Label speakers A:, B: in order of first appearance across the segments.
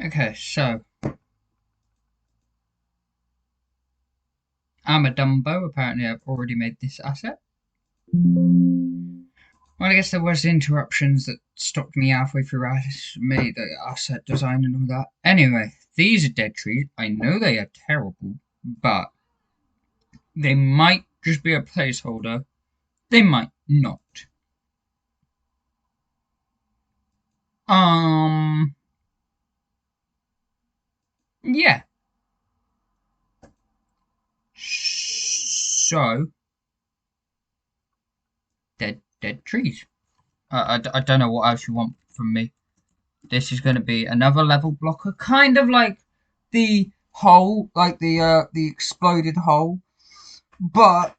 A: Okay, so I'm a Dumbo. Apparently, I've already made this asset. Well, I guess there was interruptions that stopped me halfway through made the asset design and all that. Anyway, these are dead trees. I know they are terrible, but they might just be a placeholder. They might not. Um, yeah. So, dead trees. I don't know what else you want from me. This is going to be another level blocker, kind of like the hole, like the exploded hole, but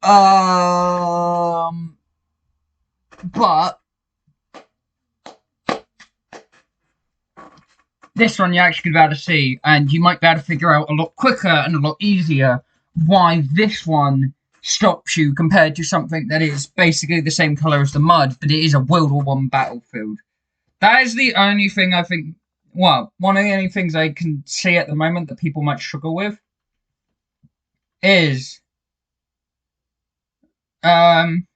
A: um, but this one you're actually going to be able to see, and you might be able to figure out a lot quicker and a lot easier why this one stops you compared to something that is basically the same color as the mud, but it is a World War One battlefield. That is the only thing I think. Well, one of the only things I can see at the moment that people might struggle with is um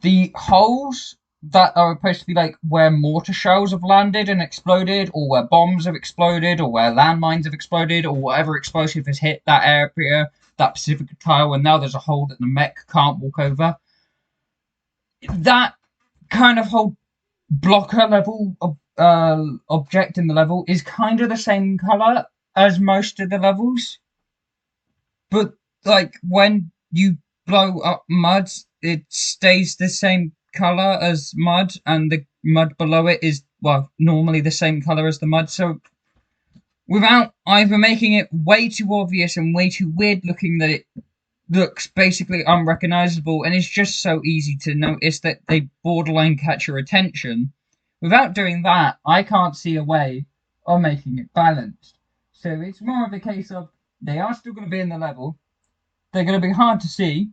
A: the holes that are supposed to be like where mortar shells have landed and exploded, or where bombs have exploded, or where landmines have exploded, or whatever explosive has hit that area, that specific tile, and now there's a hole that the mech can't walk over. That kind of whole blocker level object in the level is kind of the same color as most of the levels, but like when you blow up mud, it stays the same color as mud, and the mud below it is, well, normally the same color as the mud. So without either making it way too obvious and way too weird looking that it looks basically unrecognizable, and it's just so easy to notice that they borderline catch your attention. Without doing that, I can't see a way of making it balanced. So it's more of a case of they are still going to be in the level, they're going to be hard to see,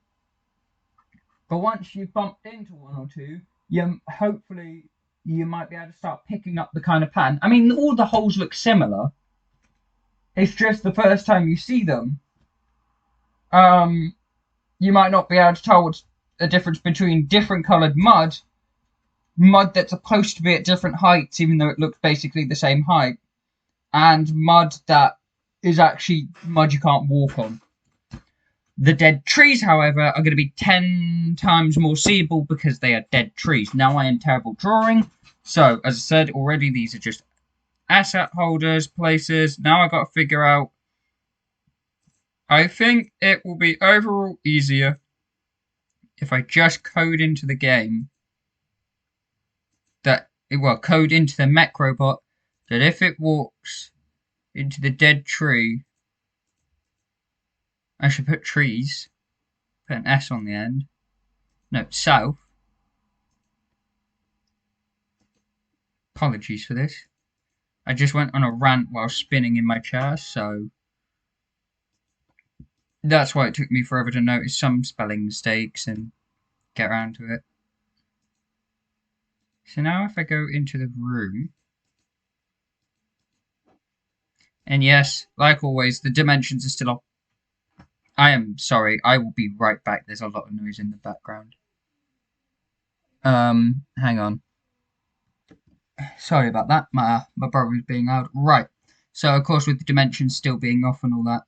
A: but once you've bumped into one or two, you hopefully you might be able to start picking up the kind of pattern. I mean, all the holes look similar. It's just the first time you see them, um, you might not be able to tell what's the difference between different coloured mud that's supposed to be at different heights, even though it looks basically the same height, and mud that is actually mud you can't walk on. The dead trees, however, are going to be 10 times more seeable because they are dead trees. Now I am terrible drawing. So, as I said already, these are just asset holders, places. Now I've got to figure out. I think it will be overall easier if I just code into the game that, well, code into the mech robot that if it walks into the dead tree, I should put trees, put an S on the end. No, south. Apologies for this. I just went on a rant while spinning in my chair, so that's why it took me forever to notice some spelling mistakes and get around to it. So now if I go into the room, and yes, like always, the dimensions are still off. I am sorry, I will be right back. There's a lot of noise in the background. Hang on. Sorry about that. My brother's being loud. Right. So of course with the dimensions still being off and all that,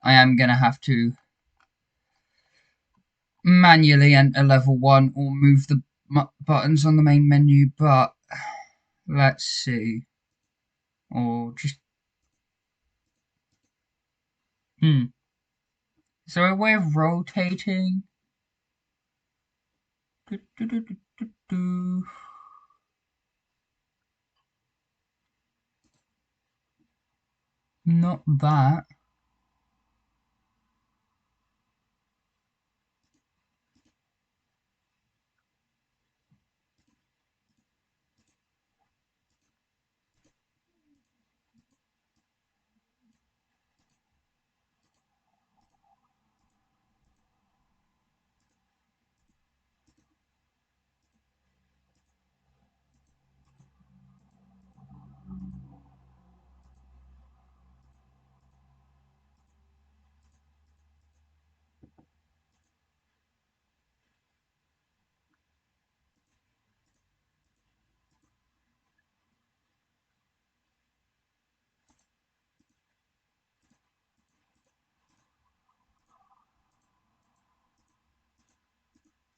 A: I am gonna have to manually enter level 1 or move the buttons on the main menu, but let's see. Or just hmm. Is there a way of rotating? Do, do, do, do, do, do. Not that.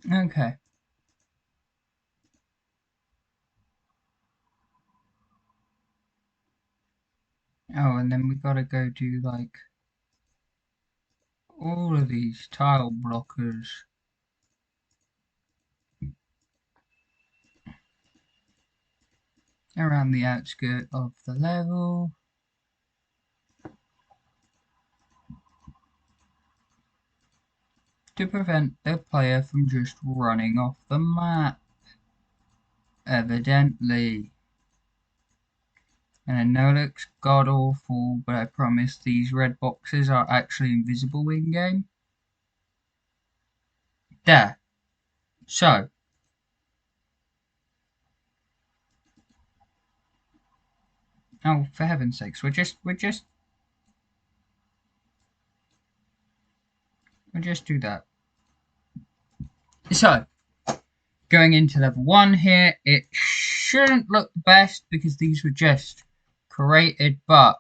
A: Okay. Oh, and then we gotta go do like all of these tile blockers. Around the outskirt of the level. To prevent the player from just running off the map. Evidently. And I know it looks god awful, but I promise these red boxes are actually invisible in game. There. So. Oh, for heaven's sakes, we'll just do that. So, going into level 1 here, it shouldn't look the best because these were just created, but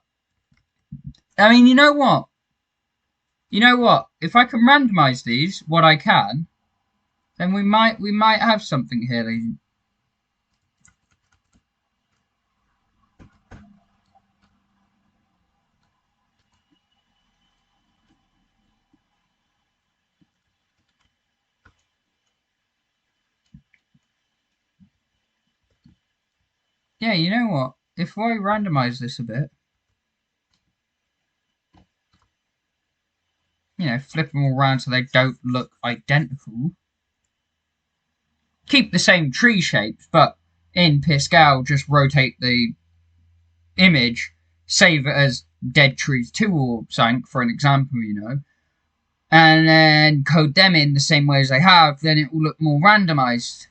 A: I mean, you know what? If I can randomize these, what I can, then we might have something here. Yeah, you know what? If I randomize this a bit, flip them all around so they don't look identical. Keep the same tree shapes, but in Pascal, just rotate the image, save it as Dead Trees 2 or something, for an example, and then code them in the same way as they have, then it will look more randomized.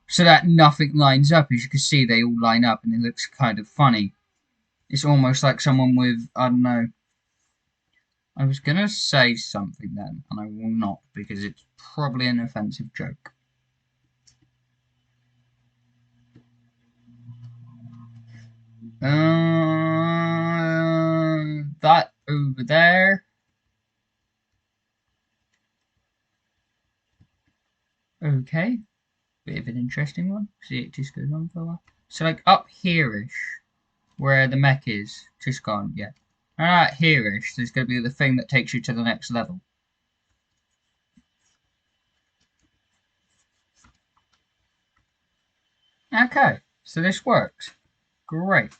A: So that nothing lines up. As you can see, they all line up and it looks kind of funny. It's almost like someone with, I don't know. I was going to say something then, and I will not, because it's probably an offensive joke. That over there. Okay. Bit of an interesting one. See, it just goes on for a while. So, like, up here-ish, where the mech is, just gone, yeah. Alright, here-ish, there's going to be the thing that takes you to the next level. Okay, so this works. Great.